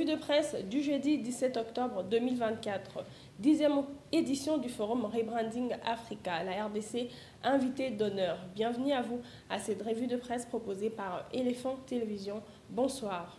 de presse du jeudi 17 octobre 2024, 10e édition du forum Rebranding Africa, la RDC invité d'honneur. Bienvenue à vous à cette revue de presse proposée par Éléphant Télévision. Bonsoir.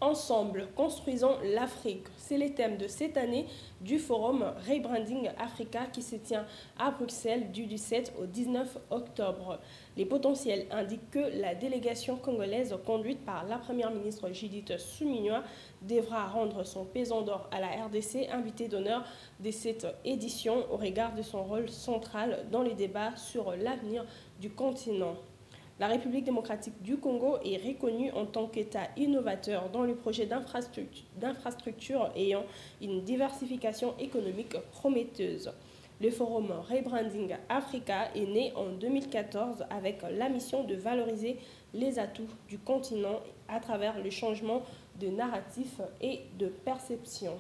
Ensemble, construisons l'Afrique. C'est le thème de cette année du forum Rebranding Africa qui se tient à Bruxelles du 17 au 19 octobre. Les potentiels indiquent que la délégation congolaise conduite par la première ministre Judith Suminwa devra rendre son pesant d'or à la RDC, invitée d'honneur de cette édition au regard de son rôle central dans les débats sur l'avenir du continent. La République démocratique du Congo est reconnue en tant qu'État innovateur dans le projet d'infrastructure ayant une diversification économique prometteuse. Le forum Rebranding Africa est né en 2014 avec la mission de valoriser les atouts du continent à travers le changement de narratif et de perception.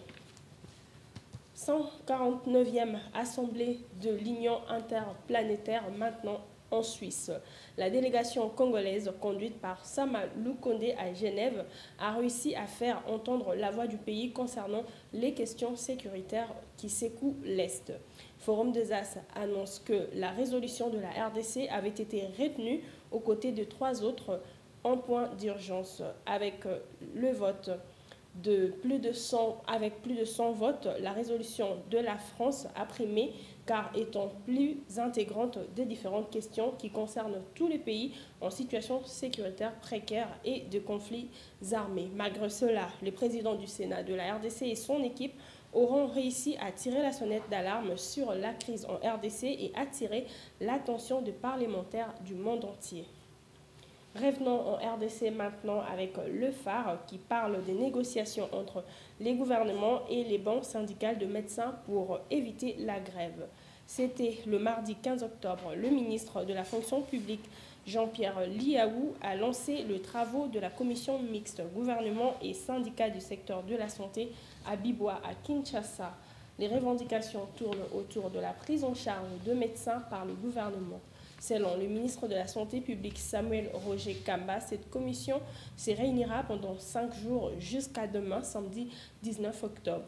149e Assemblée de l'Union interplanétaire maintenant en Suisse. La délégation congolaise, conduite par Sama Lukonde à Genève, a réussi à faire entendre la voix du pays concernant les questions sécuritaires qui secouent l'Est. Forum des As annonce que la résolution de la RDC avait été retenue aux côtés de 3 autres en point d'urgence. Avec le vote de plus de 100 votes, la résolution de la France a primé car étant plus intégrante des différentes questions qui concernent tous les pays en situation sécuritaire précaire et de conflits armés. Malgré cela, le président du Sénat de la RDC et son équipe auront réussi à tirer la sonnette d'alarme sur la crise en RDC et attirer l'attention des parlementaires du monde entier. Revenons en RDC maintenant avec le phare qui parle des négociations entre les gouvernements et les banques syndicales de médecins pour éviter la grève. C'était le mardi 15 octobre. Le ministre de la fonction publique, Jean-Pierre Liaou, a lancé les travaux de la commission mixte gouvernement et syndicats du secteur de la santé à Bibois, à Kinshasa. Les revendications tournent autour de la prise en charge de médecins par le gouvernement. Selon le ministre de la Santé publique Samuel Roger Kamba, cette commission se réunira pendant 5 jours jusqu'à demain, samedi 19 octobre.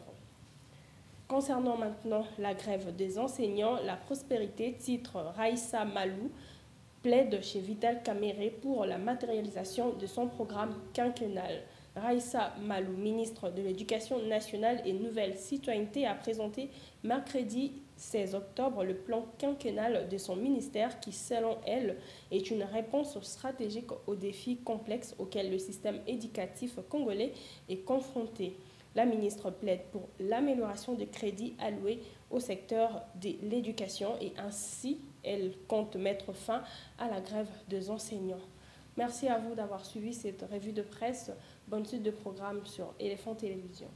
Concernant maintenant la grève des enseignants, la prospérité titre Raissa Malou plaide chez Vital Kamere pour la matérialisation de son programme quinquennal. Raissa Malou, ministre de l'Éducation nationale et Nouvelle Citoyenneté, a présenté mercredi 16 octobre le plan quinquennal de son ministère qui, selon elle, est une réponse stratégique aux défis complexes auxquels le système éducatif congolais est confronté. La ministre plaide pour l'amélioration des crédits alloués au secteur de l'éducation et ainsi, elle compte mettre fin à la grève des enseignants. Merci à vous d'avoir suivi cette revue de presse. Bonne suite de programme sur Éléphant Télévision.